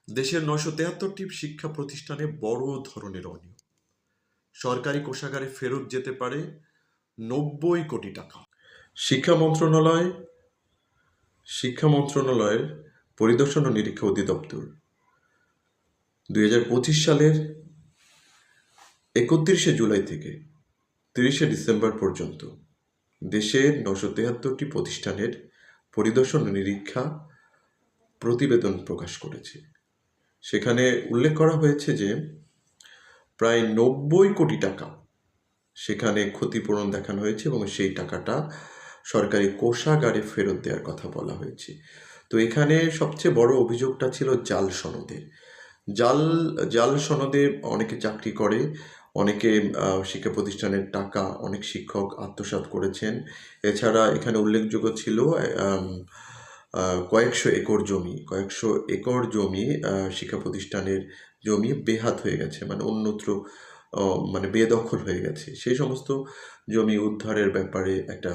দেশের ৯৭৩টি শিক্ষা প্রতিষ্ঠানে বড় ধরনের অনিয়ম। সরকারি কোষাগারে ফেরত যেতে পারে ৯০ কোটি টাকা। শিক্ষা মন্ত্রণালয়ের পরিদর্শন ও নিরীক্ষা অধিদপ্তর ২০২৫ সালের ৩১শে জুলাই থেকে ৩০শে ডিসেম্বর পর্যন্ত দেশের ৯৭৩টি প্রতিষ্ঠানের পরিদর্শন ও নিরীক্ষা প্রতিবেদন প্রকাশ করেছে। সেখানে উল্লেখ করা হয়েছে যে প্রায় ৯০ কোটি টাকা সেখানে ক্ষতিপূরণ দেখানো হয়েছে এবং সেই টাকাটা সরকারি কোষাগারে ফেরত দেওয়ার কথা বলা হয়েছে। তো এখানে সবচেয়ে বড় অভিযোগটা ছিল জাল সনদের। জাল সনদে অনেকে চাকরি করে, অনেকে শিক্ষা প্রতিষ্ঠানের টাকা অনেক শিক্ষক আত্মসাৎ করেছেন। এছাড়া এখানে উল্লেখযোগ্য ছিল কয়েকশো একর জমি শিক্ষা প্রতিষ্ঠানের জমি বেহাত হয়ে গেছে, মানে অন্যত্র বেদখল হয়ে গেছে। সেই সমস্ত জমি উদ্ধারের ব্যাপারে একটা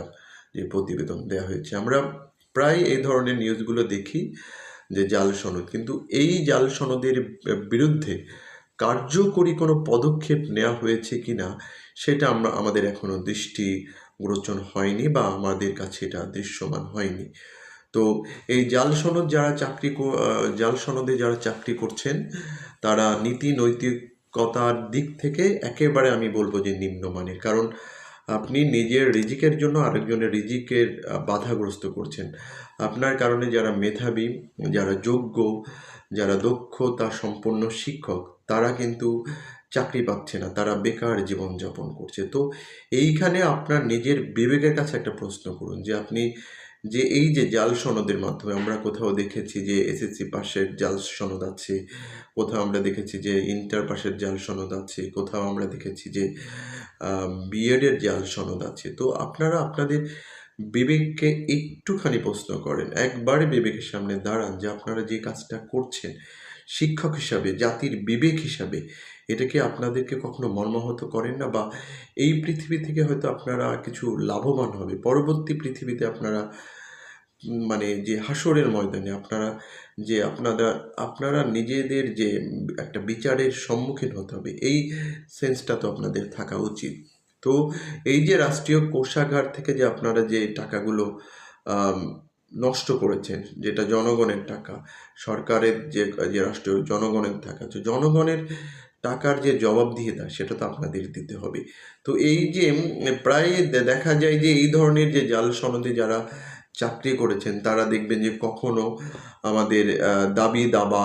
যে প্রতিবেদন দেওয়া হয়েছে। আমরা প্রায় এই ধরনের নিউজগুলো দেখি যে জাল সনদ, কিন্তু এই জাল সনদের বিরুদ্ধে কার্যকরী কোনো পদক্ষেপ নেওয়া হয়েছে কিনা সেটা আমাদের এখনো দৃষ্টিগোচর হয়নি বা আমাদের কাছে এটা দৃশ্যমান হয়নি। তো এই জাল সনদে যারা চাকরি করছেন তারা নীতি নৈতিকতার দিক থেকে একেবারে আমি বলবো যে নিম্নমানের। কারণ আপনি নিজের রিজিকের জন্য আরেকজনের রিজিকের বাধাগ্রস্ত করছেন। আপনার কারণে যারা মেধাবী, যারা যোগ্য, যারা দক্ষতা সম্পন্ন শিক্ষক, তারা কিন্তু চাকরি পাচ্ছে না, তারা বেকার জীবনযাপন করছে। তো এইখানে আপনার নিজের বিবেকের কাছে একটা প্রশ্ন করুন যে আপনি যে এই যে জাল সনদের মাধ্যমে আমরা কোথাও দেখেছি যে এসএসসি পাশের জাল সনদ আছে, কোথাও আমরা দেখেছি যে ইন্টার পাশের জাল সনদ আছে, কোথাও আমরা দেখেছি যে বিএডের জাল সনদ আছে। তো আপনারা আপনাদের বিবেককে একটুখানি প্রশ্ন করেন, একবারে বিবেকের সামনে দাঁড়ান যে আপনারা যে কাজটা করছেন শিক্ষক হিসাবে, জাতির বিবেক হিসাবে, এটা কি আপনাদেরকে কখনো মর্মাহত করেন না? বা এই পৃথিবী থেকে হয়তো আপনারা কিছু লাভবান হবে, পরবর্তী পৃথিবীতে আপনারা যে হাসরের ময়দানে আপনারা নিজেদের যে একটা বিচারের সম্মুখীন হতে হবে, এই সেন্সটা তো আপনাদের থাকা উচিত। তো এই যে রাষ্ট্রীয় কোষাগার থেকে যে আপনারা যে টাকাগুলো নষ্ট করেছেন, যেটা জনগণের টাকা, সরকারের যে রাষ্ট্রীয় জনগণের টাকা, তো জনগণের টাকার যে জবাবদিহিতা সেটা তো আপনাদের দিতে হবে। তো এই যে প্রায় দেখা যায় যে এই ধরনের যে জাল সনদে যারা চাকরি করেছেন তারা দেখবেন যে কখনো আমাদের দাবি দাবা